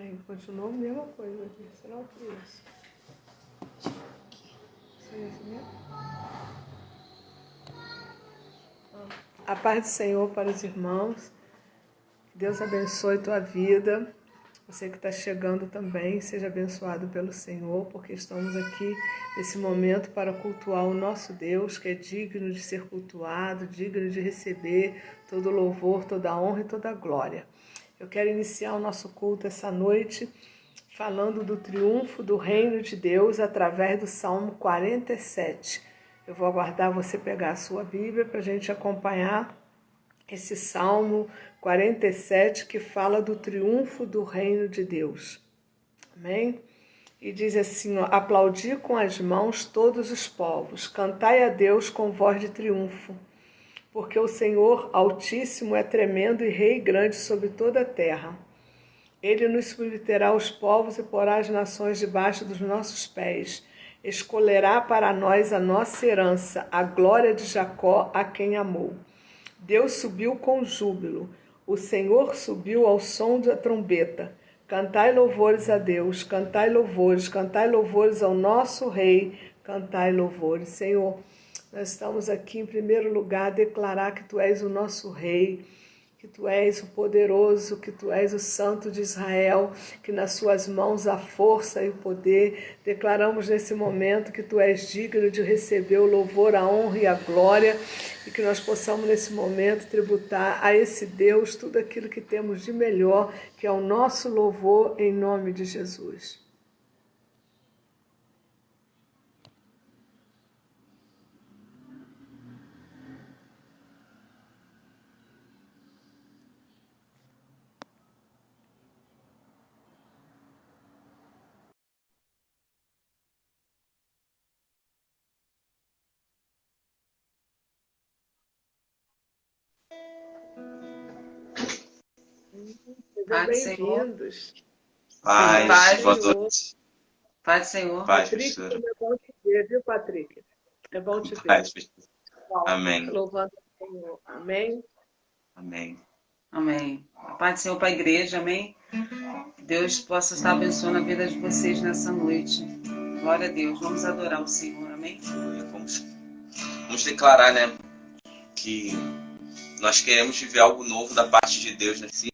Aí continuou a mesma coisa aqui. Será o que é isso? Isso é isso mesmo? A paz do Senhor para os irmãos. Que Deus abençoe tua vida. Você que está chegando também, seja abençoado pelo Senhor, porque estamos aqui nesse momento para cultuar o nosso Deus, que é digno de ser cultuado, digno de receber todo louvor, toda honra e toda glória. Eu quero iniciar o nosso culto essa noite falando do triunfo do reino de Deus através do Salmo 47. Eu vou aguardar você pegar a sua Bíblia para a gente acompanhar esse Salmo 47 que fala do triunfo do reino de Deus. Amém? E diz assim, ó, aplaudi com as mãos todos os povos, cantai a Deus com voz de triunfo, porque o Senhor Altíssimo é tremendo e Rei grande sobre toda a terra. Ele nos submeterá os povos e porá as nações debaixo dos nossos pés. Escolherá para nós a nossa herança, a glória de Jacó, a quem amou. Deus subiu com júbilo, o Senhor subiu ao som da trombeta. Cantai louvores a Deus, cantai louvores ao nosso Rei, cantai louvores. Senhor, nós estamos aqui em primeiro lugar a declarar que Tu és o nosso Rei, que Tu és o poderoso, que Tu és o Santo de Israel, que nas Suas mãos há força e o poder. Declaramos nesse momento que Tu és digno de receber o louvor, a honra e a glória, e que nós possamos nesse momento tributar a esse Deus tudo aquilo que temos de melhor, que é o nosso louvor em nome de Jesus. Sejam bem-vindos. Paz, boa noite. Paz, Senhor. Paz, Patrick, pastora. é bom te ver, viu, Patrick? É bom te ver. Paz, pastora. Amém. Louvando o Senhor. Amém? Amém. Amém. A paz do Senhor para a igreja, amém? Que Deus possa estar abençoando a vida de vocês nessa noite. Glória a Deus. Vamos adorar o Senhor, amém? Vamos declarar, né, que nós queremos viver algo novo da parte de Deus nesse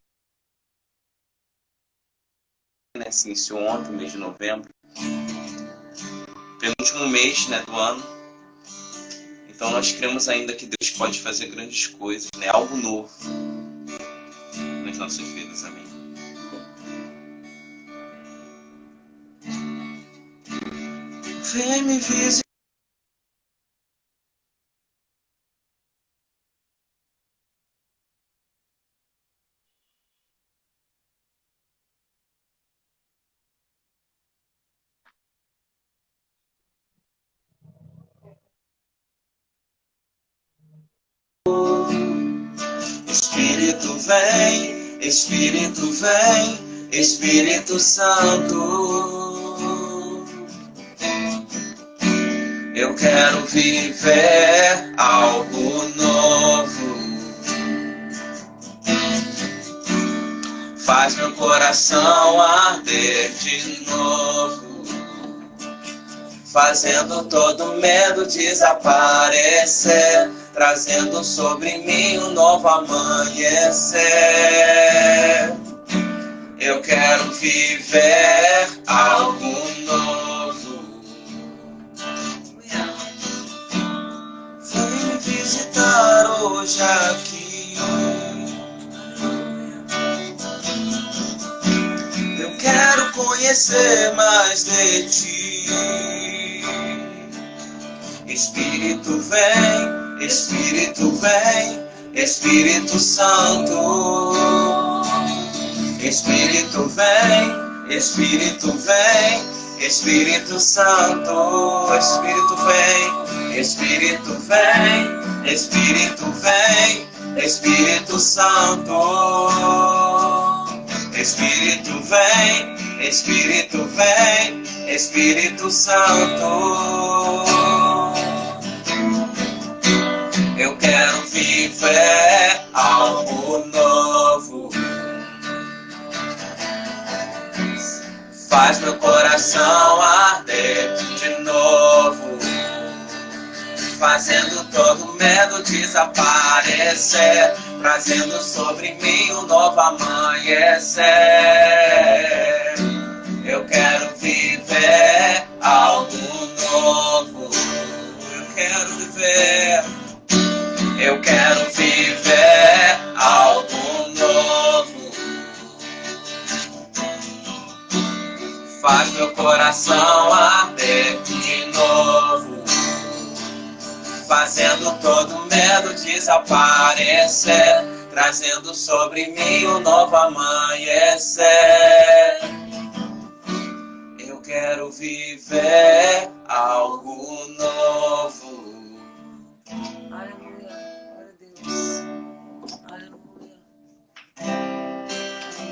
se iniciou ontem, mês de novembro, penúltimo mês, né, do ano. Então nós cremos ainda que Deus pode fazer grandes coisas, né, algo novo nas nossas vidas, amém. Vem me visitar. Espírito vem, Espírito vem, Espírito Santo. Eu quero viver algo novo. Faz meu coração arder de novo, fazendo todo medo desaparecer, trazendo sobre mim um novo amanhecer. Eu quero viver algo novo. Vem me visitar hoje aqui. Eu quero conhecer mais de ti. Espírito vem, Espírito vem, Espírito Santo. Espírito vem, Espírito vem, Espírito Santo. Espírito vem, Espírito vem, Espírito vem, Espírito Santo. Espírito vem, Espírito vem, Espírito Santo. Eu quero viver algo novo. Faz meu coração arder de novo, fazendo todo medo desaparecer, trazendo sobre mim um novo amanhecer. Eu quero viver algo novo, eu quero viver algo novo. Faz meu coração arder de novo, fazendo todo medo desaparecer, trazendo sobre mim um novo amanhecer. Eu quero viver algo novo. Aleluia, glória a Deus. Aleluia.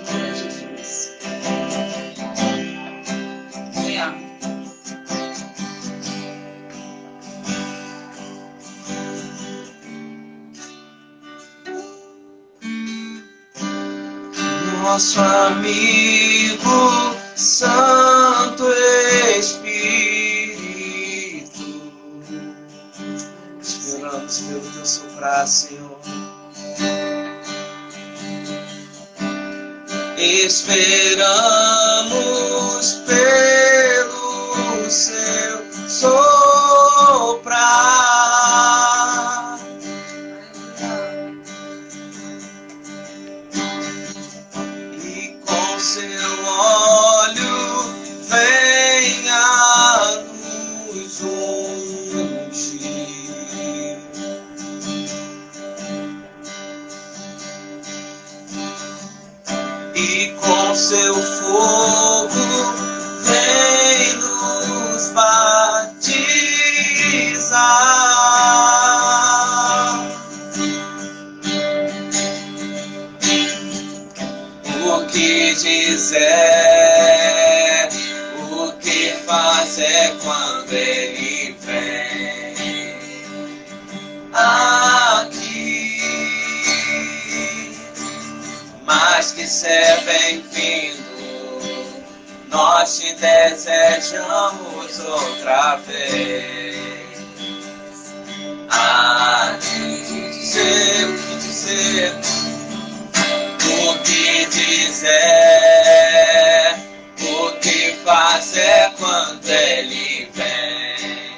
Aleluia, Jesus. Aleluia. Nosso amigo Santo Espírito, esperamos pelo teu soprar, Senhor. Esperamos pelo seu soprar. E com seu olho venha nos ungir. E com seu fogo vem nos batizar. O que dizer, o que fazer quando ele vem aqui? Mais que ser bem-vindo, nós te desejamos outra vez. Dizer, o que dizer, o que dizer, o que fazer quando ele vem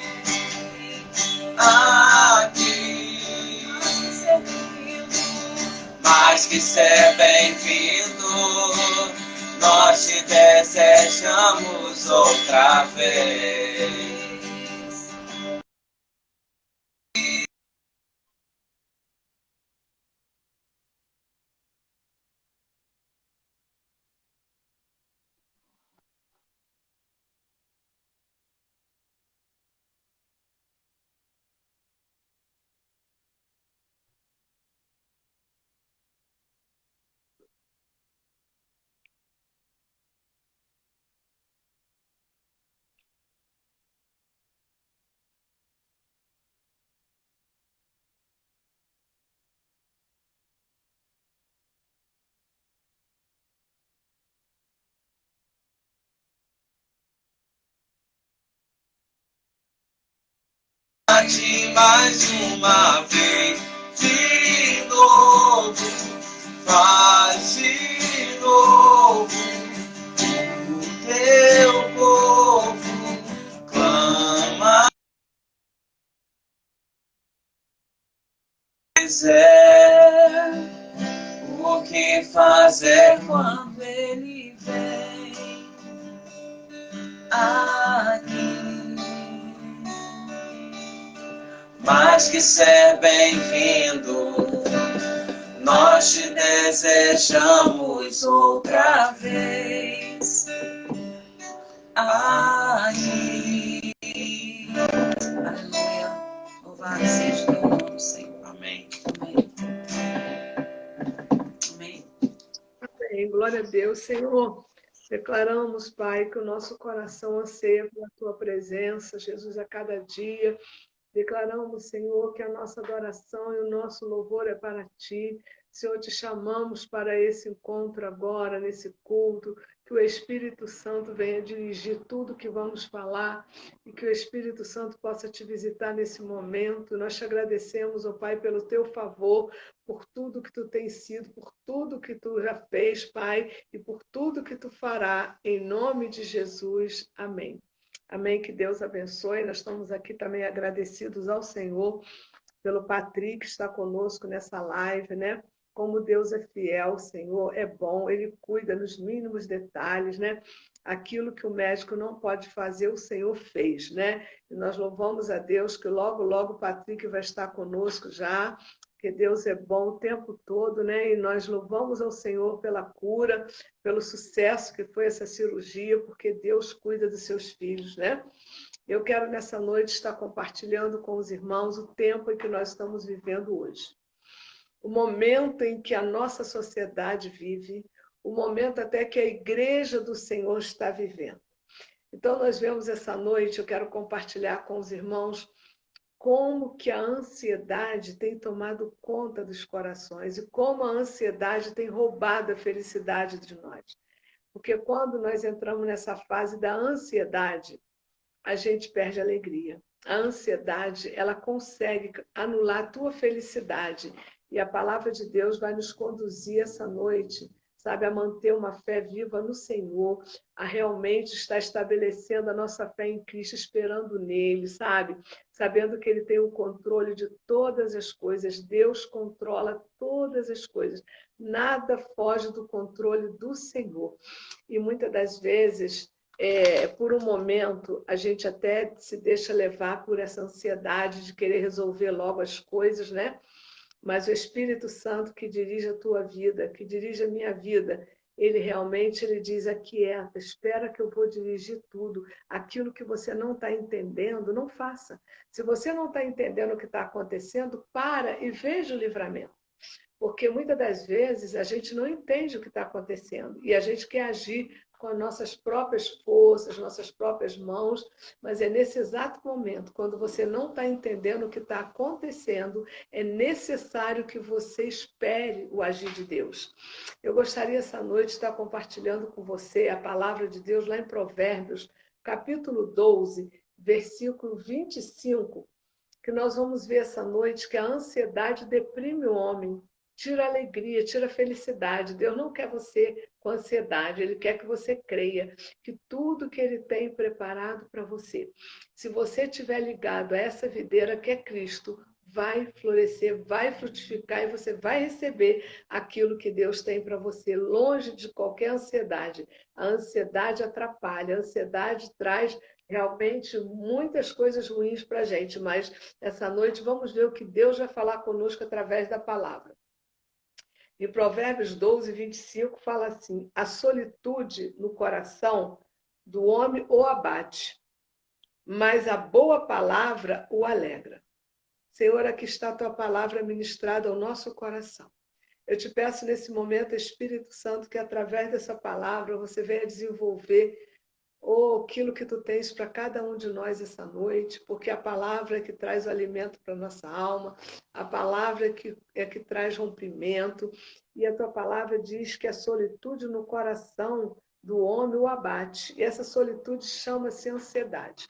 aqui. Mais que ser bem-vindo, nós te desejamos outra vez. De mais uma vez, de novo, faz de novo, o teu povo clama. Quiser, o que fazer quando ele vem aqui? Mais que ser bem-vindo, nós te desejamos outra vez aqui. Aleluia. Louvado seja o teu nome, Senhor. Amém. Amém. Amém. Amém. Glória a Deus, Senhor. Declaramos, Pai, que o nosso coração anseia pela Tua presença, Jesus, a cada dia. Declaramos, Senhor, que a nossa adoração e o nosso louvor é para Ti. Senhor, te chamamos para esse encontro agora, nesse culto, que que o Espírito Santo venha dirigir tudo que vamos falar e que o Espírito Santo possa te visitar nesse momento. Nós te agradecemos, ó Pai, pelo teu favor, por tudo que tu tens sido, por tudo que tu já fez, Pai, e por tudo que tu fará, em nome de Jesus. Amém. Amém, que Deus abençoe. Nós estamos aqui também agradecidos ao Senhor pelo Patrick que está conosco nessa live, né? Como Deus é fiel, o Senhor é bom, Ele cuida nos mínimos detalhes, né? Aquilo que o médico não pode fazer, o Senhor fez, né? E nós louvamos a Deus que logo, logo o Patrick vai estar conosco já, porque Deus é bom o tempo todo, né? E nós louvamos ao Senhor pela cura, pelo sucesso que foi essa cirurgia, porque Deus cuida dos seus filhos, né? Eu quero nessa noite estar compartilhando com os irmãos o tempo em que nós estamos vivendo hoje. O momento em que a nossa sociedade vive, o momento até que a igreja do Senhor está vivendo. Então nós vemos essa noite, eu quero compartilhar com os irmãos como que a ansiedade tem tomado conta dos corações e como a ansiedade tem roubado a felicidade de nós. Porque quando nós entramos nessa fase da ansiedade, a gente perde a alegria. A ansiedade, ela consegue anular a tua felicidade. E a palavra de Deus vai nos conduzir essa noite, sabe, a manter uma fé viva no Senhor, a realmente estar estabelecendo a nossa fé em Cristo, esperando nele, sabe? Sabendo que ele tem o controle de todas as coisas. Deus controla todas as coisas. Nada foge do controle do Senhor. E muitas das vezes, por um momento, a gente até se deixa levar por essa ansiedade de querer resolver logo as coisas, né? Mas o Espírito Santo que dirige a tua vida, que dirige a minha vida, ele realmente ele diz: aquieta, espera que eu vou dirigir tudo. Aquilo que você não está entendendo, não faça. Se você não está entendendo o que está acontecendo, para e veja o livramento. Porque muitas das vezes a gente não entende o que está acontecendo e a gente quer agir com as nossas próprias forças, nossas próprias mãos, mas é nesse exato momento, quando você não está entendendo o que está acontecendo, é necessário que você espere o agir de Deus. Eu gostaria essa noite de estar compartilhando com você a palavra de Deus lá em Provérbios, capítulo 12, versículo 25, que nós vamos ver essa noite que a ansiedade deprime o homem, tira a alegria, tira a felicidade. Deus não quer você com ansiedade, Ele quer que você creia que tudo que Ele tem preparado para você, se você estiver ligado a essa videira que é Cristo, vai florescer, vai frutificar e você vai receber aquilo que Deus tem para você, longe de qualquer ansiedade. A ansiedade atrapalha, a ansiedade traz realmente muitas coisas ruins para a gente, mas essa noite vamos ver o que Deus vai falar conosco através da palavra. Em Provérbios 12, 25, fala assim: a solitude no coração do homem o abate, mas a boa palavra o alegra. Senhor, aqui está a tua palavra ministrada ao nosso coração. Eu te peço nesse momento, Espírito Santo, que através dessa palavra você venha desenvolver aquilo que tu tens para cada um de nós essa noite, porque a palavra é que traz o alimento para a nossa alma, a palavra é que traz rompimento, e a tua palavra diz que a solitude no coração do homem o abate, e essa solitude chama-se ansiedade.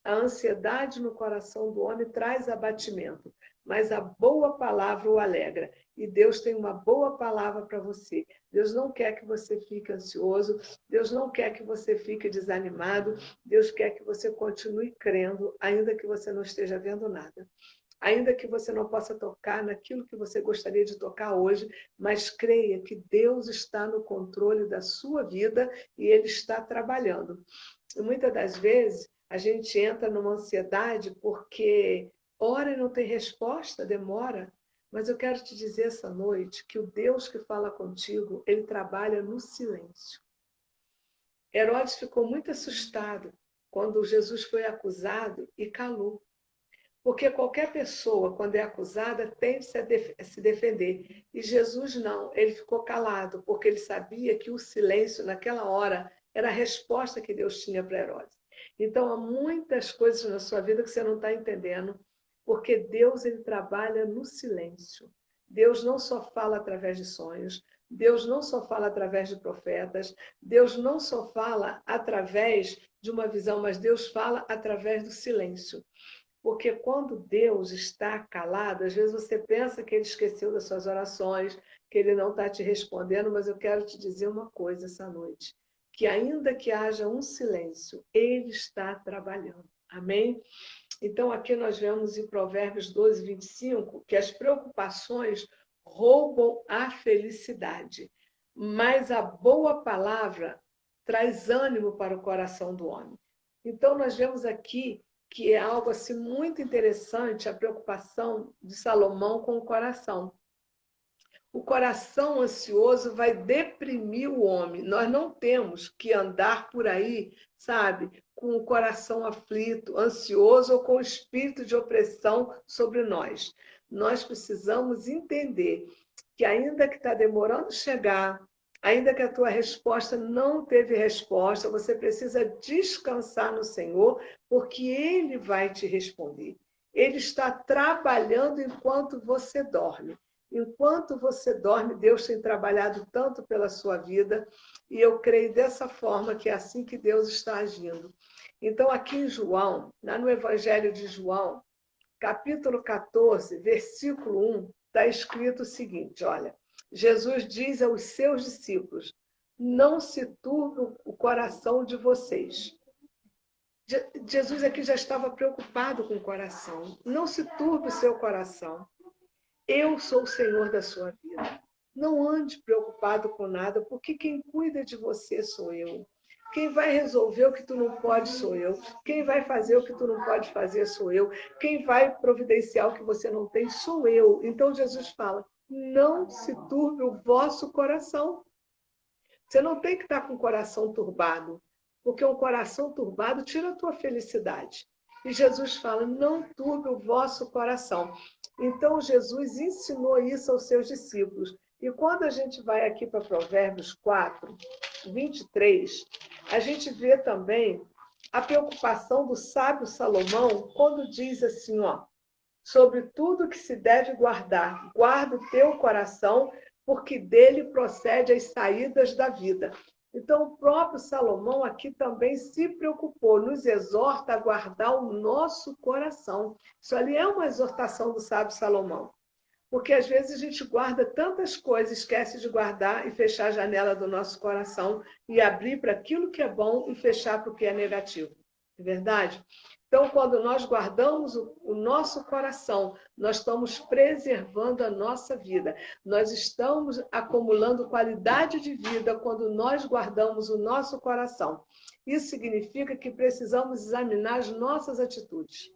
A ansiedade no coração do homem traz abatimento, mas a boa palavra o alegra. E Deus tem uma boa palavra para você. Deus não quer que você fique ansioso, Deus não quer que você fique desanimado, Deus quer que você continue crendo, ainda que você não esteja vendo nada. Ainda que você não possa tocar naquilo que você gostaria de tocar hoje, mas creia que Deus está no controle da sua vida e Ele está trabalhando. E muitas das vezes a gente entra numa ansiedade porque ora e não tem resposta, demora. Mas eu quero te dizer essa noite que o Deus que fala contigo, ele trabalha no silêncio. Herodes ficou muito assustado quando Jesus foi acusado e calou. Porque qualquer pessoa, quando é acusada, tende a se defender. E Jesus não, ele ficou calado, porque ele sabia que o silêncio, naquela hora, era a resposta que Deus tinha para Herodes. Então, há muitas coisas na sua vida que você não está entendendo, porque Deus ele trabalha no silêncio. Deus não só fala através de sonhos, Deus não só fala através de profetas, Deus não só fala através de uma visão, mas Deus fala através do silêncio. Porque quando Deus está calado, às vezes você pensa que Ele esqueceu das suas orações, que Ele não está te respondendo, mas eu quero te dizer uma coisa essa noite, que ainda que haja um silêncio, Ele está trabalhando. Amém? Então, aqui nós vemos em Provérbios 12, 25, que as preocupações roubam a felicidade, mas a boa palavra traz ânimo para o coração do homem. Então, nós vemos aqui que é algo assim muito interessante, a preocupação de Salomão com o coração. O coração ansioso vai deprimir o homem. Nós não temos que andar por aí, sabe, com o coração aflito, ansioso ou com o espírito de opressão sobre nós. Nós precisamos entender que ainda que está demorando chegar, ainda que a tua resposta não teve resposta, você precisa descansar no Senhor, porque Ele vai te responder. Ele está trabalhando enquanto você dorme. Enquanto você dorme, Deus tem trabalhado tanto pela sua vida, e eu creio dessa forma que é assim que Deus está agindo. Então, aqui em João, lá no Evangelho de João, capítulo 14, versículo 1, está escrito o seguinte, olha, Jesus diz aos seus discípulos, não se turbe o coração de vocês. Jesus aqui já estava preocupado com o coração. Não se turbe o seu coração. Eu sou o Senhor da sua vida. Não ande preocupado com nada, porque quem cuida de você sou eu. Quem vai resolver o que tu não pode sou eu. Quem vai fazer o que tu não pode fazer sou eu. Quem vai providenciar o que você não tem sou eu. Então Jesus fala, não se turbe o vosso coração. Você não tem que estar com o coração turbado, porque um coração turbado tira a tua felicidade. E Jesus fala, não turbe o vosso coração. Então, Jesus ensinou isso aos seus discípulos. E quando a gente vai aqui para Provérbios 4, 23, a gente vê também a preocupação do sábio Salomão, quando diz assim, ó, sobre tudo que se deve guardar, guarda o teu coração, porque dele procede as saídas da vida. Então, o próprio Salomão aqui também se preocupou, nos exorta a guardar o nosso coração. Isso ali é uma exortação do sábio Salomão. Porque às vezes a gente guarda tantas coisas, esquece de guardar e fechar a janela do nosso coração e abrir para aquilo que é bom e fechar para o que é negativo. É verdade? Então, quando nós guardamos o nosso coração, nós estamos preservando a nossa vida. Nós estamos acumulando qualidade de vida quando nós guardamos o nosso coração. Isso significa que precisamos examinar as nossas atitudes.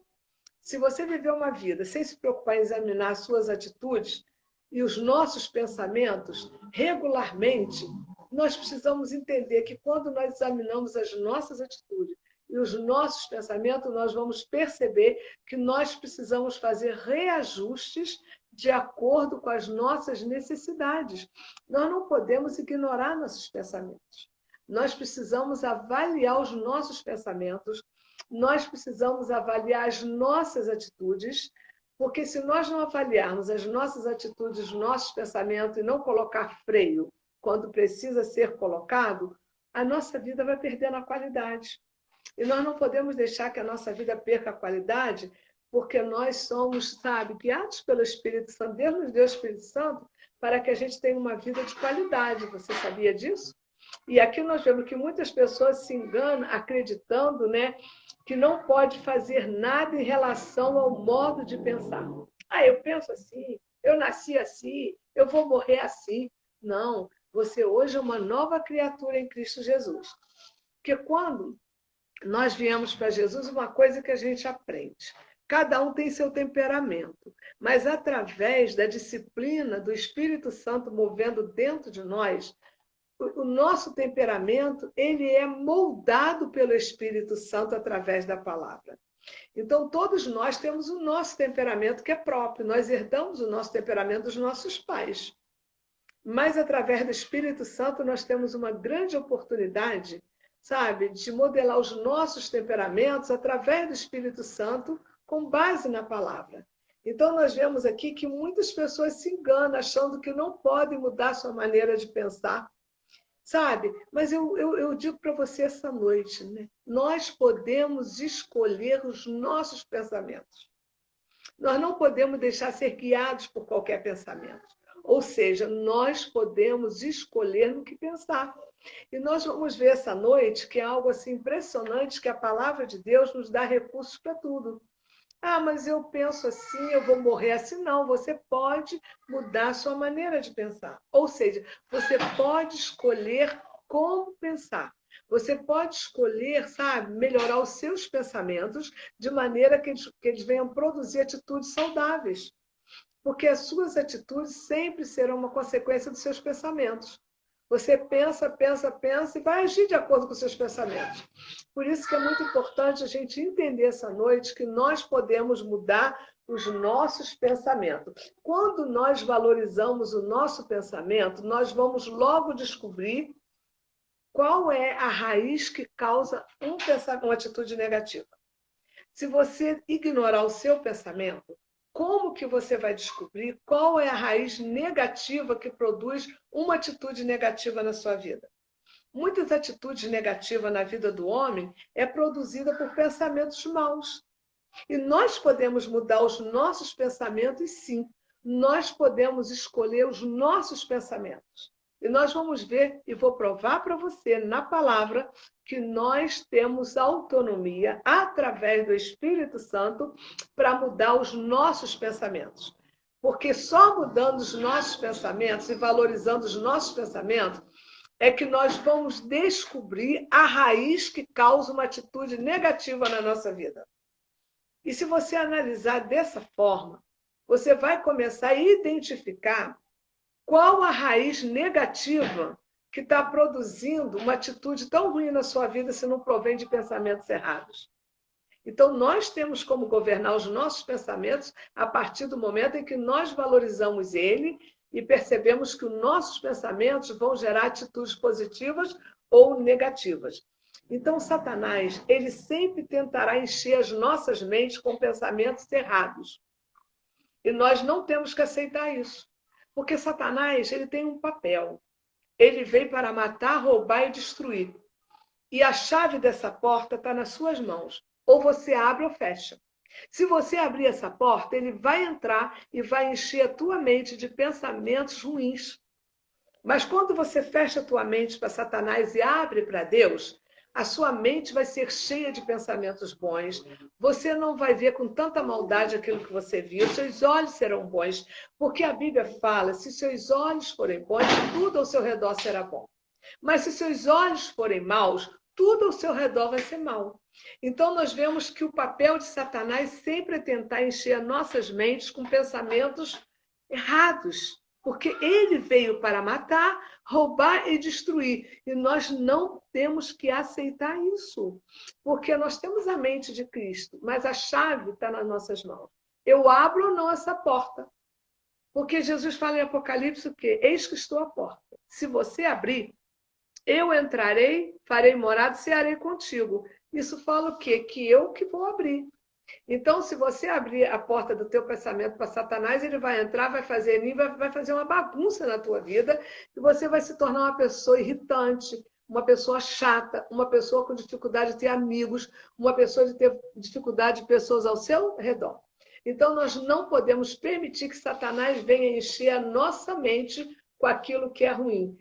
Se você viveu uma vida sem se preocupar em examinar as suas atitudes e os nossos pensamentos regularmente, nós precisamos entender que quando nós examinamos as nossas atitudes e os nossos pensamentos, nós vamos perceber que nós precisamos fazer reajustes de acordo com as nossas necessidades. Nós não podemos ignorar nossos pensamentos. Nós precisamos avaliar os nossos pensamentos, nós precisamos avaliar as nossas atitudes, porque se nós não avaliarmos as nossas atitudes, os nossos pensamentos e não colocar freio quando precisa ser colocado, a nossa vida vai perdendo a qualidade. E nós não podemos deixar que a nossa vida perca a qualidade, porque nós somos, sabe, guiados pelo Espírito Santo. Deus nos deu o Espírito Santo para que a gente tenha uma vida de qualidade. Você sabia disso? E aqui nós vemos que muitas pessoas se enganam acreditando, né, que não pode fazer nada em relação ao modo de pensar. Ah, eu penso assim, eu nasci assim, eu vou morrer assim. Não, você hoje é uma nova criatura em Cristo Jesus. Porque quando nós viemos para Jesus, uma coisa que a gente aprende. Cada um tem seu temperamento, mas através da disciplina do Espírito Santo movendo dentro de nós, o nosso temperamento, ele é moldado pelo Espírito Santo através da palavra. Então, todos nós temos o nosso temperamento que é próprio. Nós herdamos o nosso temperamento dos nossos pais. Mas, através do Espírito Santo, nós temos uma grande oportunidade, sabe, de modelar os nossos temperamentos através do Espírito Santo com base na palavra. Então, nós vemos aqui que muitas pessoas se enganam, achando que não podem mudar sua maneira de pensar, sabe? Mas eu digo para você essa noite, né? Nós podemos escolher os nossos pensamentos. Nós não podemos deixar ser guiados por qualquer pensamento. Ou seja, nós podemos escolher no que pensar. E nós vamos ver essa noite que é algo assim impressionante, que a palavra de Deus nos dá recursos para tudo. Ah, mas eu penso assim, eu vou morrer assim. Não, você pode mudar a sua maneira de pensar. Ou seja, você pode escolher como pensar. Você pode escolher, sabe, melhorar os seus pensamentos de maneira que eles venham produzir atitudes saudáveis. Porque as suas atitudes sempre serão uma consequência dos seus pensamentos. Você pensa, pensa, pensa e vai agir de acordo com os seus pensamentos. Por isso que é muito importante a gente entender essa noite que nós podemos mudar os nossos pensamentos. Quando nós valorizamos o nosso pensamento, nós vamos logo descobrir qual é a raiz que causa uma atitude negativa. Se você ignorar o seu pensamento, como que você vai descobrir qual é a raiz negativa que produz uma atitude negativa na sua vida? Muitas atitudes negativas na vida do homem é produzida por pensamentos maus. E nós podemos mudar os nossos pensamentos, sim. Nós podemos escolher os nossos pensamentos. E nós vamos ver, e vou provar para você na palavra, que nós temos autonomia, através do Espírito Santo, para mudar os nossos pensamentos. Porque só mudando os nossos pensamentos e valorizando os nossos pensamentos, é que nós vamos descobrir a raiz que causa uma atitude negativa na nossa vida. E se você analisar dessa forma, você vai começar a identificar qual a raiz negativa que está produzindo uma atitude tão ruim na sua vida se não provém de pensamentos errados. Então, nós temos como governar os nossos pensamentos a partir do momento em que nós valorizamos ele e percebemos que os nossos pensamentos vão gerar atitudes positivas ou negativas. Então, Satanás, ele sempre tentará encher as nossas mentes com pensamentos errados. E nós não temos que aceitar isso. Porque Satanás, ele tem um papel. Ele veio para matar, roubar e destruir. E a chave dessa porta está nas suas mãos. Ou você abre ou fecha. Se você abrir essa porta, ele vai entrar e vai encher a tua mente de pensamentos ruins. Mas quando você fecha a tua mente para Satanás e abre para Deus, a sua mente vai ser cheia de pensamentos bons. Você não vai ver com tanta maldade aquilo que você viu. Seus olhos serão bons. Porque a Bíblia fala, se seus olhos forem bons, tudo ao seu redor será bom. Mas se seus olhos forem maus, tudo ao seu redor vai ser mau. Então, nós vemos que o papel de Satanás sempre é tentar encher nossas mentes com pensamentos errados. Porque ele veio para matar, roubar e destruir. E nós não temos que aceitar isso. Porque nós temos a mente de Cristo, mas a chave está nas nossas mãos. Eu abro ou não essa porta? Porque Jesus fala em Apocalipse o quê? Eis que estou à porta. Se você abrir, eu entrarei, farei morada e cearei contigo. Isso fala o quê? Que eu que vou abrir. Então, se você abrir a porta do teu pensamento para Satanás, ele vai entrar, vai fazer uma bagunça na tua vida e você vai se tornar uma pessoa irritante, uma pessoa chata, uma pessoa com dificuldade de ter amigos, uma pessoa de ter dificuldade de pessoas ao seu redor. Então, nós não podemos permitir que Satanás venha encher a nossa mente com aquilo que é ruim.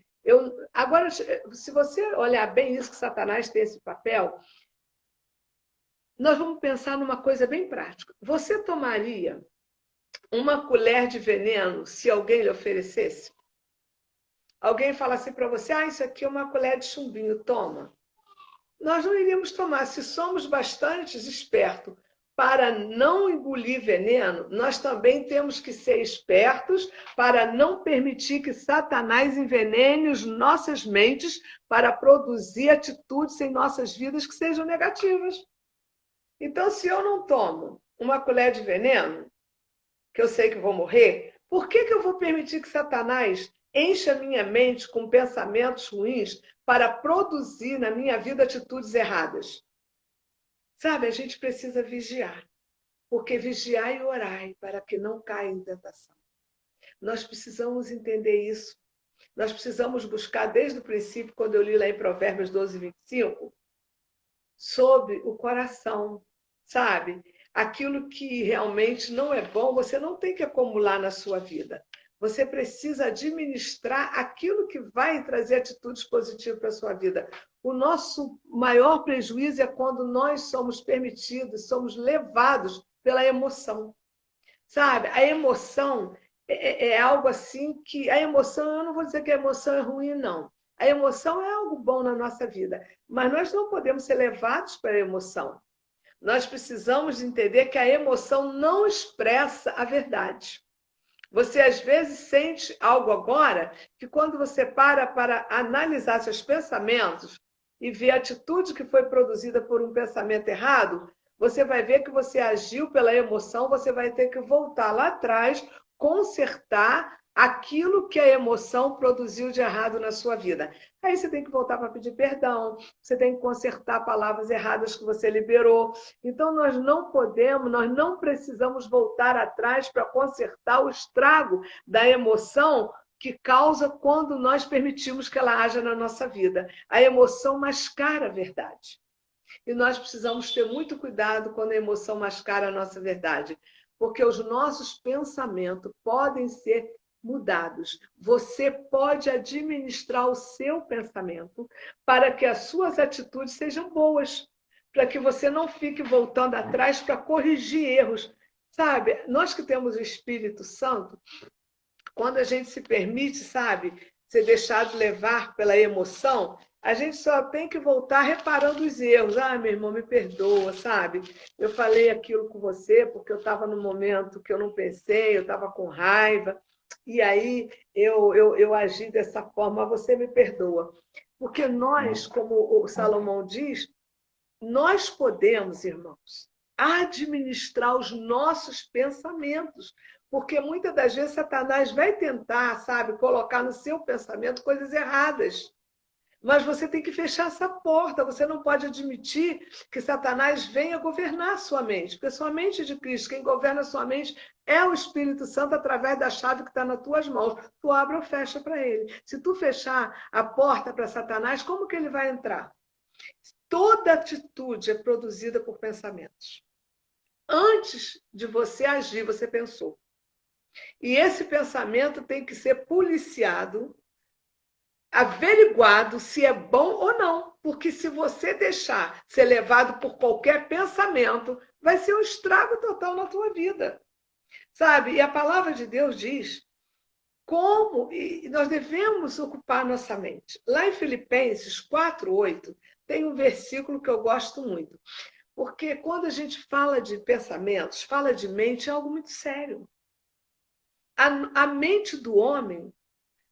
Agora, se você olhar bem isso que Satanás tem esse papel, nós vamos pensar numa coisa bem prática. Você tomaria uma colher de veneno se alguém lhe oferecesse? Alguém falasse para você, isso aqui é uma colher de chumbinho, toma. Nós não iríamos tomar. Se somos bastante espertos para não engolir veneno, nós também temos que ser espertos para não permitir que Satanás envenene as nossas mentes para produzir atitudes em nossas vidas que sejam negativas. Então, se eu não tomo uma colher de veneno, que eu sei que vou morrer, por que eu vou permitir que Satanás encha a minha mente com pensamentos ruins para produzir na minha vida atitudes erradas? Sabe, a gente precisa vigiar. porque vigiai e orai para que não caia em tentação. Nós precisamos entender isso. Nós precisamos buscar desde o princípio, quando eu li lá em Provérbios 12, 25, sobre o coração, sabe? Aquilo que realmente não é bom, você não tem que acumular na sua vida. Você precisa administrar aquilo que vai trazer atitudes positivas para a sua vida. O nosso maior prejuízo é quando nós somos permitidos, somos levados pela emoção. Sabe? A emoção é algo assim que... A emoção, eu não vou dizer que a emoção é ruim, não. A emoção é algo bom na nossa vida, mas nós não podemos ser levados pela emoção. Nós precisamos entender que a emoção não expressa a verdade. Você, às vezes, sente algo agora que, quando você para analisar seus pensamentos e ver a atitude que foi produzida por um pensamento errado, você vai ver que você agiu pela emoção, você vai ter que voltar lá atrás, consertar aquilo que a emoção produziu de errado na sua vida. Aí você tem que voltar para pedir perdão, você tem que consertar palavras erradas que você liberou. Então, nós não podemos, nós não precisamos voltar atrás para consertar o estrago da emoção que causa quando nós permitimos que ela haja na nossa vida. A emoção mascara a verdade. E nós precisamos ter muito cuidado quando a emoção mascara a nossa verdade, porque os nossos pensamentos podem ser mudados. Você pode administrar o seu pensamento para que as suas atitudes sejam boas, para que você não fique voltando atrás para corrigir erros. Sabe, nós que temos o Espírito Santo, quando a gente se permite, sabe, ser deixado levar pela emoção, a gente só tem que voltar reparando os erros. Ah, meu irmão, me perdoa, sabe? Eu falei aquilo com você porque eu estava num momento que eu não pensei, eu estava com raiva, e aí eu agi dessa forma, você me perdoa. Porque nós, como o Salomão diz, nós podemos, irmãos, administrar os nossos pensamentos, porque muitas das vezes Satanás vai tentar, sabe, colocar no seu pensamento coisas erradas. Mas você tem que fechar essa porta, você não pode admitir que Satanás venha governar a sua mente, porque sua mente é de Cristo, quem governa a sua mente é o Espírito Santo através da chave que está nas tuas mãos. Tu abre ou fecha para ele. Se tu fechar a porta para Satanás, como que ele vai entrar? Toda atitude é produzida por pensamentos. Antes de você agir, você pensou. E esse pensamento tem que ser policiado, averiguado se é bom ou não. Porque se você deixar ser levado por qualquer pensamento, vai ser um estrago total na tua vida. Sabe? E a palavra de Deus diz como nós devemos ocupar nossa mente. Lá em Filipenses 4:8, tem um versículo que eu gosto muito. Porque quando a gente fala de pensamentos, fala de mente, é algo muito sério. A mente do homem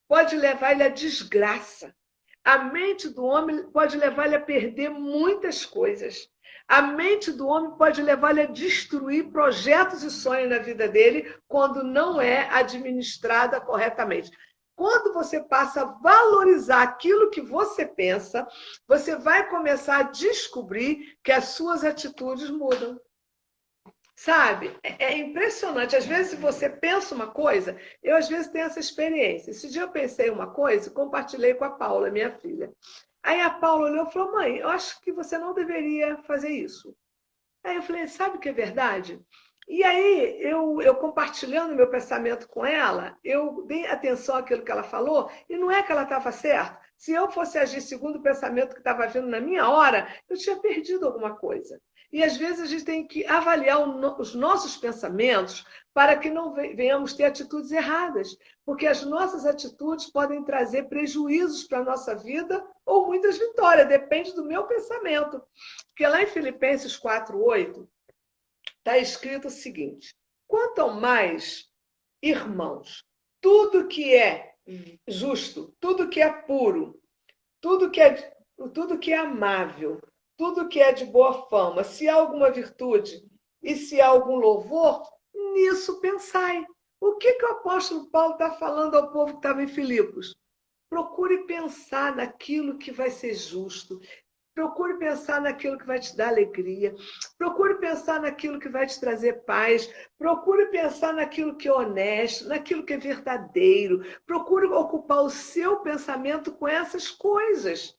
pode levar ele à desgraça. A mente do homem pode levar ele a perder muitas coisas. A mente do homem pode levar ele a destruir projetos e sonhos na vida dele quando não é administrada corretamente. Quando você passa a valorizar aquilo que você pensa, você vai começar a descobrir que as suas atitudes mudam. Sabe? É impressionante. Às vezes você pensa uma coisa, eu às vezes tenho essa experiência. Esse dia eu pensei uma coisa, compartilhei com a Paula, minha filha. Aí a Paula olhou e falou: mãe, eu acho que você não deveria fazer isso. Aí eu falei: sabe o que é verdade? E aí, eu compartilhando meu pensamento com ela, eu dei atenção àquilo que ela falou, e não é que ela estava certa. Se eu fosse agir segundo o pensamento que estava vindo na minha hora, eu tinha perdido alguma coisa. E às vezes a gente tem que avaliar os nossos pensamentos para que não venhamos ter atitudes erradas, porque as nossas atitudes podem trazer prejuízos para a nossa vida ou muitas vitórias, depende do meu pensamento. Porque lá em Filipenses 4:8, está escrito o seguinte: quanto ao mais, irmãos, tudo que é justo, tudo que é puro, tudo que é amável, tudo que é de boa fama, se há alguma virtude e se há algum louvor, nisso pensai. O que o apóstolo Paulo está falando ao povo que estava em Filipos? Procure pensar naquilo que vai ser justo. Procure pensar naquilo que vai te dar alegria. Procure pensar naquilo que vai te trazer paz. Procure pensar naquilo que é honesto, naquilo que é verdadeiro. Procure ocupar o seu pensamento com essas coisas.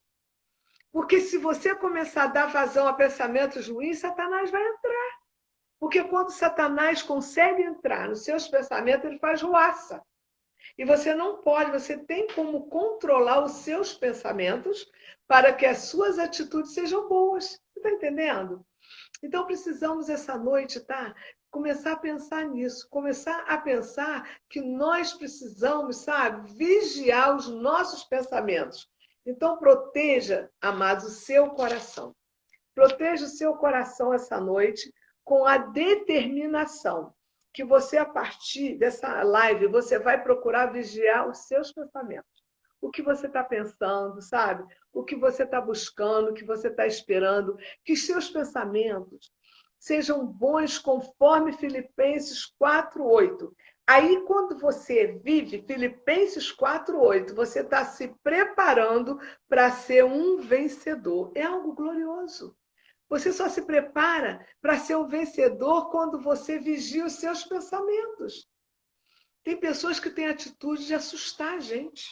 Porque se você começar a dar vazão a pensamentos ruins, Satanás vai entrar. Porque quando Satanás consegue entrar nos seus pensamentos, ele faz ruaça. E você não pode, você tem como controlar os seus pensamentos para que as suas atitudes sejam boas. Você está entendendo? Então precisamos essa noite, tá? Começar a pensar nisso, começar a pensar que nós precisamos, sabe, vigiar os nossos pensamentos. Então proteja, amados, o seu coração. Proteja o seu coração essa noite com a determinação que você, a partir dessa live, você vai procurar vigiar os seus pensamentos. O que você está pensando, sabe? O que você está buscando, o que você está esperando. Que os seus pensamentos sejam bons conforme Filipenses 4:8. Aí, quando você vive Filipenses 4:8, você está se preparando para ser um vencedor. É algo glorioso. Você só se prepara para ser um vencedor quando você vigia os seus pensamentos. Tem pessoas que têm atitude de assustar a gente.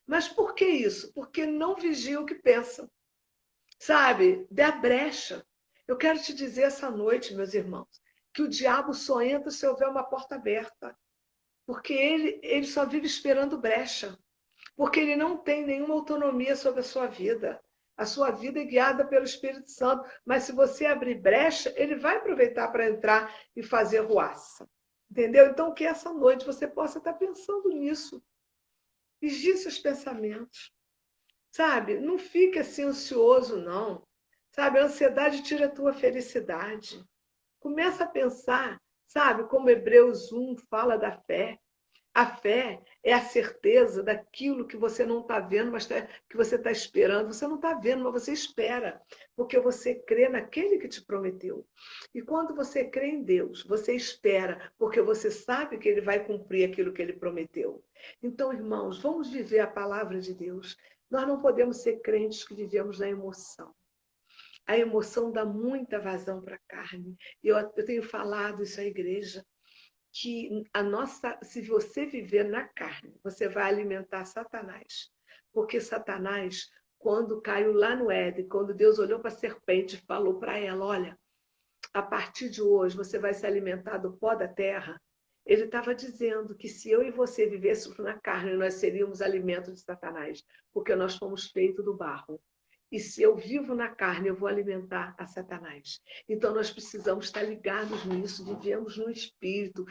Mas por que isso? Porque não vigiam o que pensam. Sabe? Dá brecha. Eu quero te dizer essa noite, meus irmãos, que o diabo só entra se houver uma porta aberta. Porque ele só vive esperando brecha. Porque ele não tem nenhuma autonomia sobre a sua vida. A sua vida é guiada pelo Espírito Santo. Mas se você abrir brecha, ele vai aproveitar para entrar e fazer ruaça. Entendeu? Então, que essa noite você possa estar pensando nisso. Vigie seus pensamentos. Sabe? Não fique assim ansioso, não. Sabe? A ansiedade tira a tua felicidade. Começa a pensar, sabe? Como Hebreus 1 fala da fé. A fé é a certeza daquilo que você não está vendo, mas que você está esperando. Você não está vendo, mas você espera, porque você crê naquele que te prometeu. E quando você crê em Deus, você espera, porque você sabe que Ele vai cumprir aquilo que Ele prometeu. Então, irmãos, vamos viver a palavra de Deus. Nós não podemos ser crentes que vivemos na emoção. A emoção dá muita vazão para a carne. Eu tenho falado isso à igreja, que se você viver na carne, você vai alimentar Satanás. Porque Satanás, quando caiu lá no Éden, quando Deus olhou para a serpente e falou para ela, olha, a partir de hoje você vai se alimentar do pó da terra, ele estava dizendo que se eu e você vivêssemos na carne, nós seríamos alimento de Satanás, porque nós fomos feitos do barro. E se eu vivo na carne, eu vou alimentar a Satanás. Então, nós precisamos estar ligados nisso, vivemos no espírito,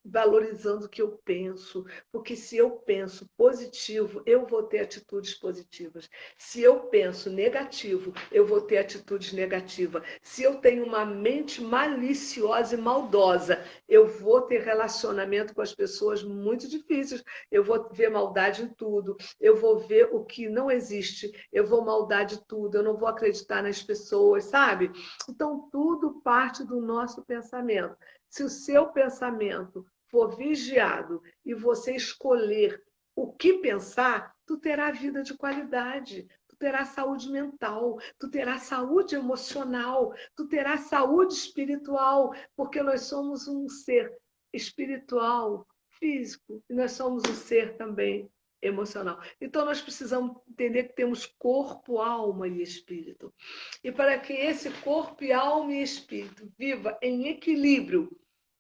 valorizando o que eu penso, porque se eu penso positivo, eu vou ter atitudes positivas. Se eu penso negativo, eu vou ter atitudes negativas. Se eu tenho uma mente maliciosa e maldosa, eu vou ter relacionamento com as pessoas muito difíceis. Eu vou ver maldade em tudo, eu vou ver o que não existe, eu vou maldade tudo, eu não vou acreditar nas pessoas, sabe? Então, tudo parte do nosso pensamento. Se o seu pensamento for vigiado e você escolher o que pensar, tu terá vida de qualidade, tu terá saúde mental, tu terá saúde emocional, tu terá saúde espiritual, porque nós somos um ser espiritual, físico, e nós somos um ser também emocional. Então nós precisamos entender que temos corpo, alma e espírito. E para que esse corpo e alma e espírito viva em equilíbrio,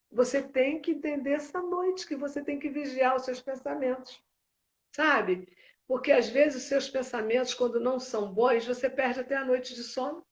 você tem que entender essa noite que você tem que vigiar os seus pensamentos, sabe? Porque às vezes os seus pensamentos, quando não são bons, você perde até a noite de sono.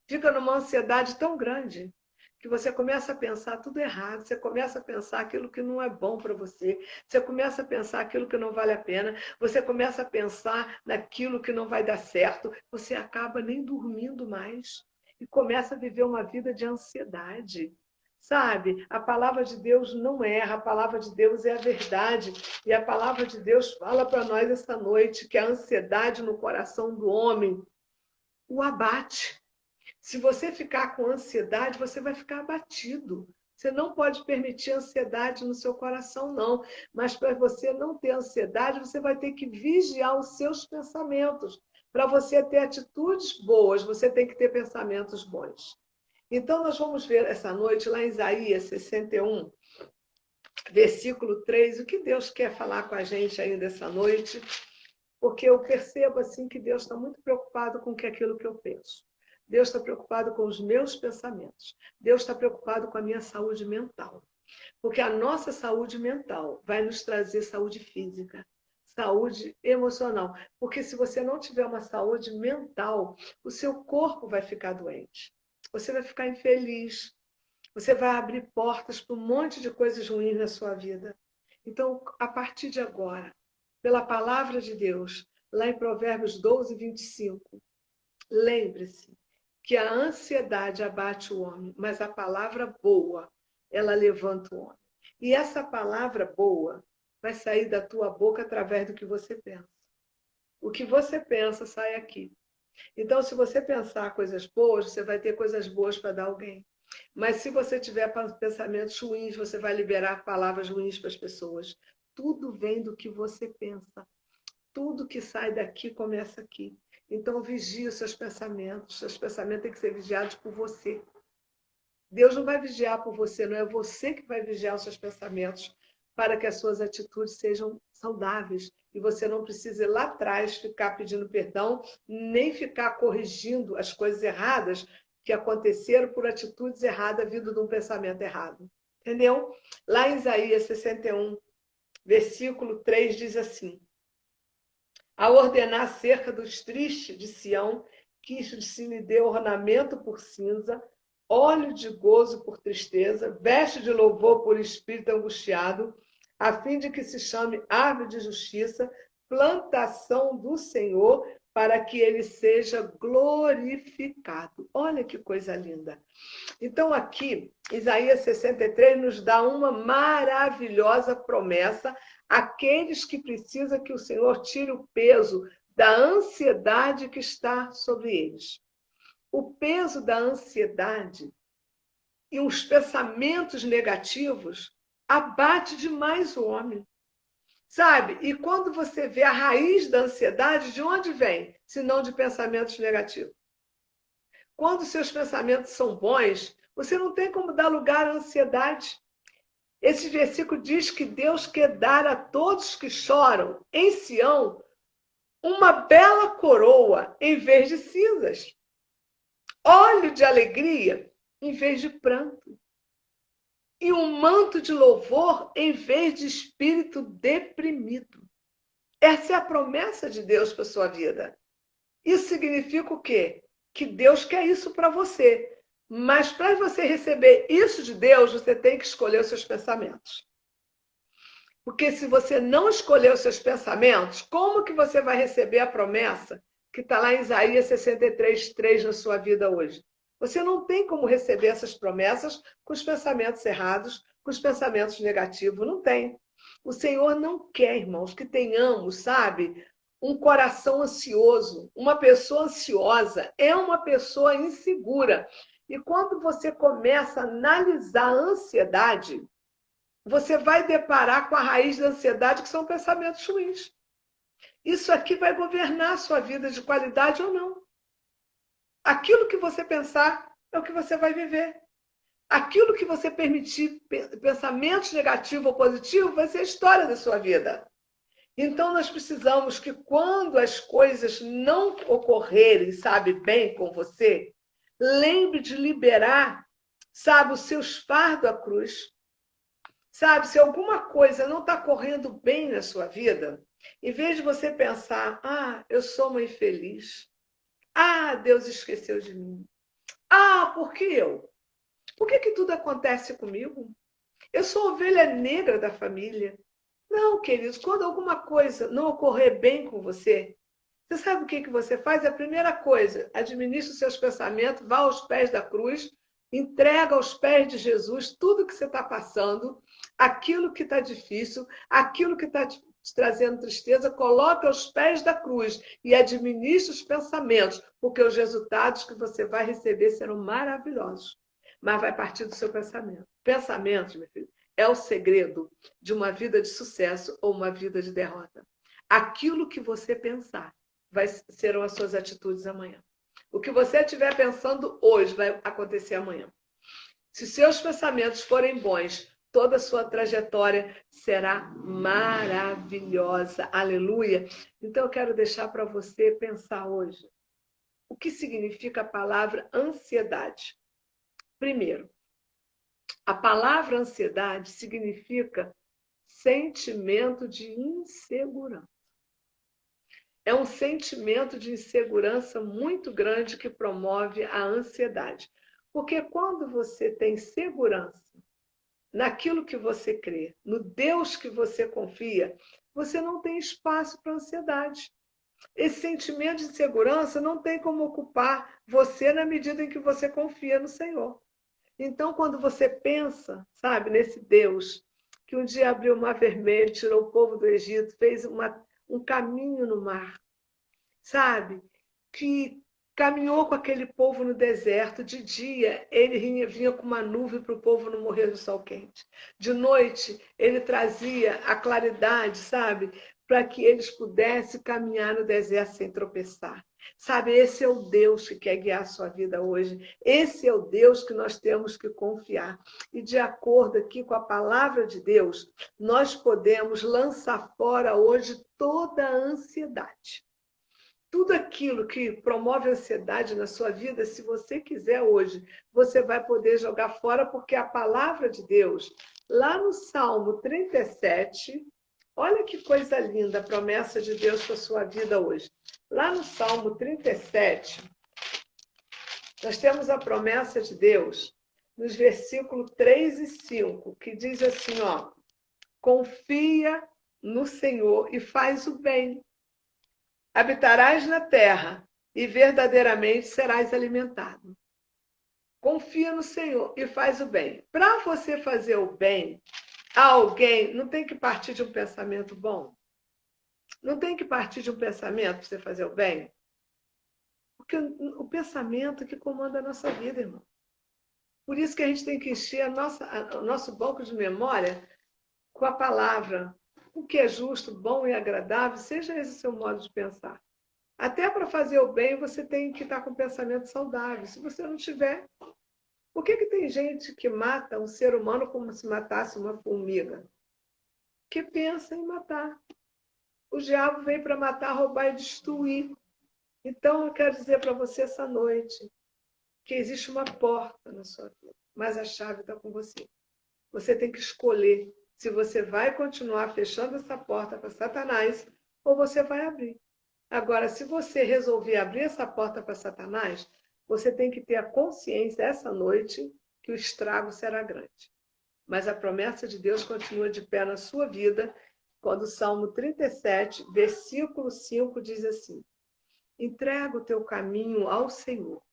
Fica numa ansiedade tão grande que você começa a pensar tudo errado, você começa a pensar aquilo que não é bom para você, você começa a pensar aquilo que não vale a pena, você começa a pensar naquilo que não vai dar certo, você acaba nem dormindo mais e começa a viver uma vida de ansiedade. Sabe, a palavra de Deus não erra, a palavra de Deus é a verdade. E a palavra de Deus fala para nós esta noite que a ansiedade no coração do homem o abate. Se você ficar com ansiedade, você vai ficar abatido. Você não pode permitir ansiedade no seu coração, não. Mas para você não ter ansiedade, você vai ter que vigiar os seus pensamentos. Para você ter atitudes boas, você tem que ter pensamentos bons. Então, nós vamos ver essa noite, lá em Isaías 61, versículo 3, o que Deus quer falar com a gente ainda essa noite, porque eu percebo assim que Deus está muito preocupado com aquilo que eu penso. Deus está preocupado com os meus pensamentos. Deus está preocupado com a minha saúde mental. Porque a nossa saúde mental vai nos trazer saúde física, saúde emocional. Porque se você não tiver uma saúde mental, o seu corpo vai ficar doente. Você vai ficar infeliz. Você vai abrir portas para um monte de coisas ruins na sua vida. Então, a partir de agora, pela palavra de Deus, lá em Provérbios 12, 25, lembre-se que a ansiedade abate o homem, mas a palavra boa, ela levanta o homem. E essa palavra boa vai sair da tua boca através do que você pensa. O que você pensa sai aqui. Então, se você pensar coisas boas, você vai ter coisas boas para dar a alguém. Mas se você tiver pensamentos ruins, você vai liberar palavras ruins para as pessoas. Tudo vem do que você pensa. Tudo que sai daqui começa aqui. Então, vigie os seus pensamentos. Seus pensamentos têm que ser vigiados por você. Deus não vai vigiar por você, não é você que vai vigiar os seus pensamentos para que as suas atitudes sejam saudáveis e você não precise lá atrás ficar pedindo perdão, nem ficar corrigindo as coisas erradas que aconteceram por atitudes erradas vindo de um pensamento errado. Entendeu? Lá em Isaías 61, versículo 3 diz assim: ao ordenar acerca dos tristes de Sião, que se lhe deu ornamento por cinza, óleo de gozo por tristeza, veste de louvor por espírito angustiado, a fim de que se chame árvore de justiça, plantação do Senhor, para que ele seja glorificado. Olha que coisa linda. Então, aqui, Isaías 63 nos dá uma maravilhosa promessa àqueles que precisam que o Senhor tire o peso da ansiedade que está sobre eles. O peso da ansiedade e os pensamentos negativos abate demais o homem. Sabe? E quando você vê a raiz da ansiedade, de onde vem? Se não de pensamentos negativos. Quando seus pensamentos são bons, você não tem como dar lugar à ansiedade. Esse versículo diz que Deus quer dar a todos que choram em Sião uma bela coroa em vez de cinzas, óleo de alegria em vez de pranto, e um manto de louvor em vez de espírito deprimido. Essa é a promessa de Deus para a sua vida. Isso significa o quê? Que Deus quer isso para você. Mas para você receber isso de Deus, você tem que escolher os seus pensamentos. Porque se você não escolher os seus pensamentos, como que você vai receber a promessa que está lá em Isaías 63, 3 na sua vida hoje? Você não tem como receber essas promessas com os pensamentos errados, com os pensamentos negativos. Não tem. O Senhor não quer, irmãos, que tenhamos, sabe, um coração ansioso. Uma pessoa ansiosa é uma pessoa insegura. E quando você começa a analisar a ansiedade, você vai deparar com a raiz da ansiedade, que são pensamentos ruins. Isso aqui vai governar a sua vida de qualidade ou não. Aquilo que você pensar é o que você vai viver. Aquilo que você permitir, pensamentos negativos ou positivos, vai ser a história da sua vida. Então, nós precisamos que quando as coisas não ocorrerem, sabe, bem com você, lembre de liberar, sabe, os seus fardos à cruz. Sabe, se alguma coisa não está correndo bem na sua vida, em vez de você pensar, eu sou uma infeliz. Deus esqueceu de mim. Por que eu? Por que tudo acontece comigo? Eu sou ovelha negra da família. Não, queridos, quando alguma coisa não ocorrer bem com você, você sabe o que você faz? A primeira coisa, administra os seus pensamentos, vá aos pés da cruz, entrega aos pés de Jesus tudo que você está passando, aquilo que está difícil, aquilo que está te trazendo tristeza, coloca aos pés da cruz e administra os pensamentos, porque os resultados que você vai receber serão maravilhosos. Mas vai partir do seu pensamento. Pensamento, meu filho, é o segredo de uma vida de sucesso ou uma vida de derrota. Aquilo que você pensar serão as suas atitudes amanhã. O que você estiver pensando hoje vai acontecer amanhã. Se seus pensamentos forem bons, toda a sua trajetória será maravilhosa. Aleluia! Então eu quero deixar para você pensar hoje. O que significa a palavra ansiedade? Primeiro, a palavra ansiedade significa sentimento de insegurança. É um sentimento de insegurança muito grande que promove a ansiedade. Porque quando você tem segurança naquilo que você crê, no Deus que você confia, você não tem espaço para ansiedade. Esse sentimento de insegurança não tem como ocupar você na medida em que você confia no Senhor. Então, quando você pensa, sabe, nesse Deus que um dia abriu o Mar Vermelho, tirou o povo do Egito, fez um caminho no mar, sabe, que caminhou com aquele povo no deserto. De dia, ele vinha com uma nuvem para o povo não morrer do sol quente. De noite, ele trazia a claridade, sabe, para que eles pudessem caminhar no deserto sem tropeçar. Sabe, esse é o Deus que quer guiar a sua vida hoje. Esse é o Deus que nós temos que confiar. E de acordo aqui com a palavra de Deus, nós podemos lançar fora hoje toda a ansiedade. Tudo aquilo que promove ansiedade na sua vida, se você quiser hoje, você vai poder jogar fora, porque a palavra de Deus, lá no Salmo 37, olha que coisa linda a promessa de Deus para a sua vida hoje. Lá no Salmo 37, nós temos a promessa de Deus nos versículos 3 e 5, que diz assim, ó: confia no Senhor e faz o bem. Habitarás na terra e verdadeiramente serás alimentado. Confia no Senhor e faz o bem. Para você fazer o bem a alguém, não tem que partir de um pensamento bom? Não tem que partir de um pensamento para você fazer o bem? Porque o pensamento que comanda a nossa vida, irmão. Por isso que a gente tem que encher o nosso banco de memória com a palavra. O que é justo, bom e agradável, seja esse o seu modo de pensar. Até para fazer o bem, você tem que estar com pensamento saudável. Se você não tiver, por que tem gente que mata um ser humano como se matasse uma formiga? Que pensa em matar. O diabo veio para matar, roubar e destruir. Então, eu quero dizer para você essa noite que existe uma porta na sua vida, mas a chave está com você. Você tem que escolher se você vai continuar fechando essa porta para Satanás ou você vai abrir. Agora, se você resolver abrir essa porta para Satanás, você tem que ter a consciência essa noite que o estrago será grande. Mas a promessa de Deus continua de pé na sua vida, quando o Salmo 37, versículo 5 diz assim: entrega o teu caminho ao Senhor,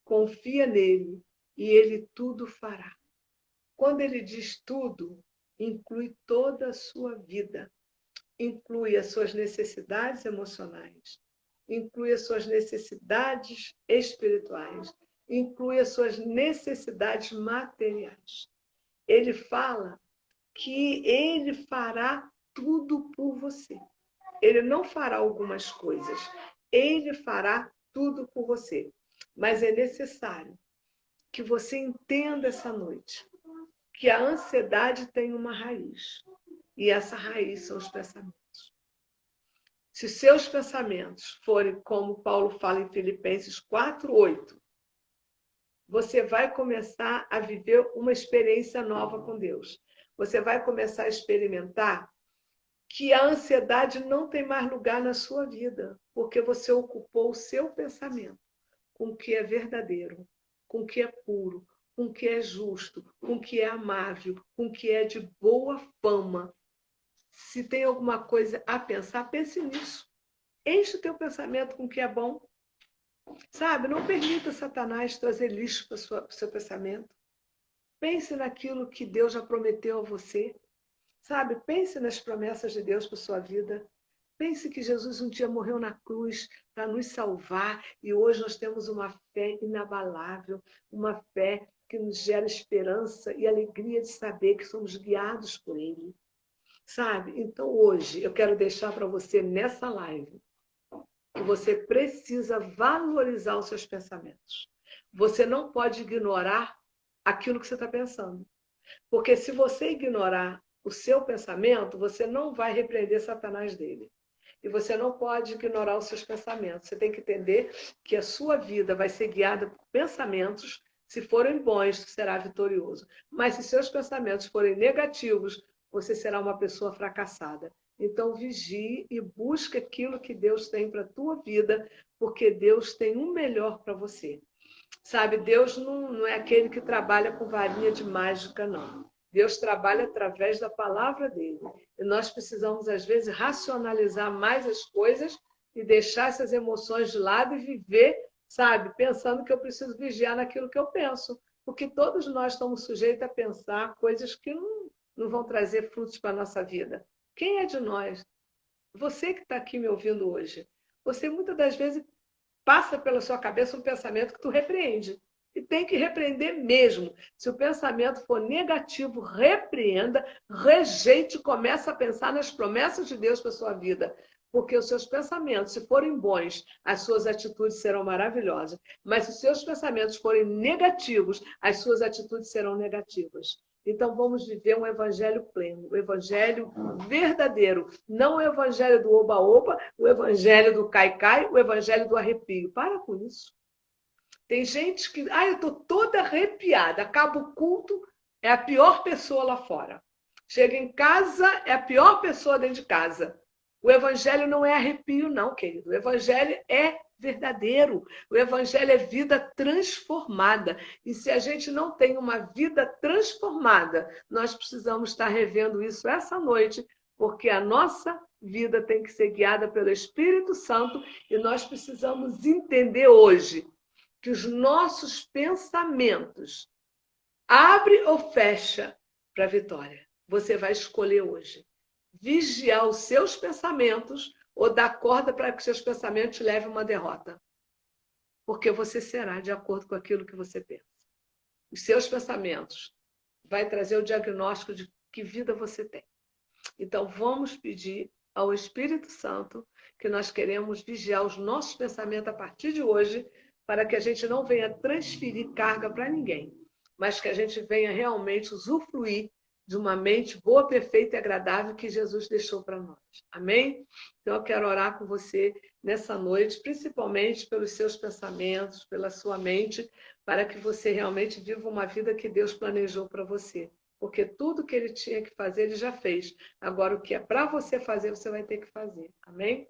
confia nele e ele tudo fará. Quando ele diz tudo, inclui toda a sua vida. Inclui as suas necessidades emocionais, inclui as suas necessidades espirituais, inclui as suas necessidades materiais. Ele fala que ele fará tudo por você. Ele não fará algumas coisas, ele fará tudo por você. Mas é necessário que você entenda essa noite que a ansiedade tem uma raiz. E essa raiz são os pensamentos. Se seus pensamentos forem como Paulo fala em Filipenses 4:8, você vai começar a viver uma experiência nova com Deus. Você vai começar a experimentar que a ansiedade não tem mais lugar na sua vida, porque você ocupou o seu pensamento com o que é verdadeiro, com o que é puro, com o que é justo, com o que é amável, com o que é de boa fama. Se tem alguma coisa a pensar, pense nisso. Enche o teu pensamento com o que é bom. Sabe, não permita Satanás trazer lixo para o seu pensamento. Pense naquilo que Deus já prometeu a você. Sabe, pense nas promessas de Deus para a sua vida. Pense que Jesus um dia morreu na cruz para nos salvar e hoje nós temos uma fé inabalável, uma fé que nos gera esperança e alegria de saber que somos guiados por Ele. Sabe? Então hoje eu quero deixar para você nessa live que você precisa valorizar os seus pensamentos. Você não pode ignorar aquilo que você está pensando. Porque se você ignorar o seu pensamento, você não vai repreender Satanás dele. E você não pode ignorar os seus pensamentos. Você tem que entender que a sua vida vai ser guiada por pensamentos. Se forem bons, você será vitorioso. Mas se seus pensamentos forem negativos, você será uma pessoa fracassada. Então, vigie e busque aquilo que Deus tem para a tua vida, porque Deus tem um melhor para você. Sabe, Deus não é aquele que trabalha com varinha de mágica, não. Deus trabalha através da palavra dele. E nós precisamos, às vezes, racionalizar mais as coisas e deixar essas emoções de lado e viver, sabe, pensando que eu preciso vigiar naquilo que eu penso. Porque todos nós estamos sujeitos a pensar coisas que não vão trazer frutos para a nossa vida. Quem é de nós? Você que está aqui me ouvindo hoje. Você, muitas das vezes, passa pela sua cabeça um pensamento que tu repreende. E tem que repreender mesmo. Se o pensamento for negativo, repreenda, rejeite, comece a pensar nas promessas de Deus para a sua vida. Porque os seus pensamentos, se forem bons, as suas atitudes serão maravilhosas. Mas se os seus pensamentos forem negativos, as suas atitudes serão negativas. Então vamos viver um evangelho pleno, um evangelho verdadeiro, não o evangelho do oba-oba, o evangelho do cai-cai, o evangelho do arrepio. Para com isso. Tem gente que, eu estou toda arrepiada, acaba o culto, é a pior pessoa lá fora. Chega em casa, é a pior pessoa dentro de casa. O evangelho não é arrepio, não, querido. O evangelho é verdadeiro. O evangelho é vida transformada. E se a gente não tem uma vida transformada, nós precisamos estar revendo isso essa noite, porque a nossa vida tem que ser guiada pelo Espírito Santo e nós precisamos entender hoje que os nossos pensamentos abre ou fecha para a vitória. Você vai escolher hoje vigiar os seus pensamentos ou dar corda para que seus pensamentos te levem a uma derrota. Porque você será de acordo com aquilo que você pensa. Os seus pensamentos vai trazer o diagnóstico de que vida você tem. Então, vamos pedir ao Espírito Santo que nós queremos vigiar os nossos pensamentos a partir de hoje, para que a gente não venha transferir carga para ninguém, mas que a gente venha realmente usufruir de uma mente boa, perfeita e agradável que Jesus deixou para nós. Amém? Então, eu quero orar com você nessa noite, principalmente pelos seus pensamentos, pela sua mente, para que você realmente viva uma vida que Deus planejou para você. Porque tudo que Ele tinha que fazer, Ele já fez. Agora, o que é para você fazer, você vai ter que fazer. Amém?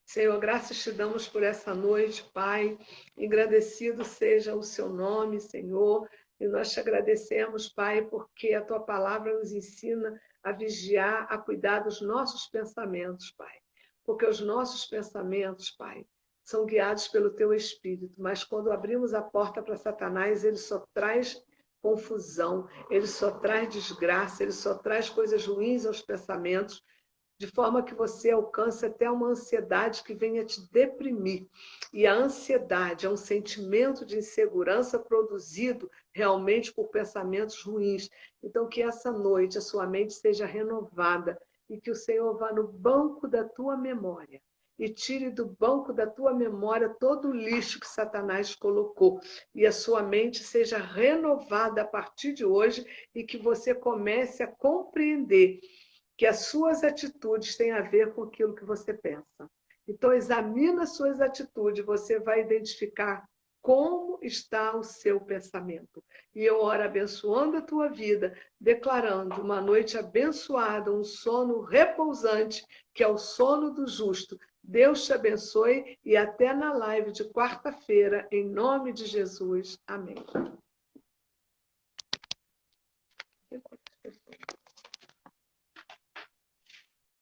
Senhor, graças te damos por essa noite, Pai. Engrandecido seja o seu nome, Senhor. E nós te agradecemos, Pai, porque a tua palavra nos ensina a vigiar, a cuidar dos nossos pensamentos, Pai. Porque os nossos pensamentos, Pai, são guiados pelo teu Espírito. Mas quando abrimos a porta para Satanás, ele só traz confusão, ele só traz desgraça, ele só traz coisas ruins aos pensamentos, de forma que você alcance até uma ansiedade que venha te deprimir. E a ansiedade é um sentimento de insegurança produzido realmente por pensamentos ruins. Então, que essa noite a sua mente seja renovada e que o Senhor vá no banco da tua memória e tire do banco da tua memória todo o lixo que Satanás colocou. E a sua mente seja renovada a partir de hoje e que você comece a compreender que as suas atitudes têm a ver com aquilo que você pensa. Então, examina as suas atitudes, você vai identificar como está o seu pensamento. E eu oro abençoando a tua vida, declarando uma noite abençoada, um sono repousante, que é o sono do justo. Deus te abençoe e até na live de quarta-feira, em nome de Jesus. Amém.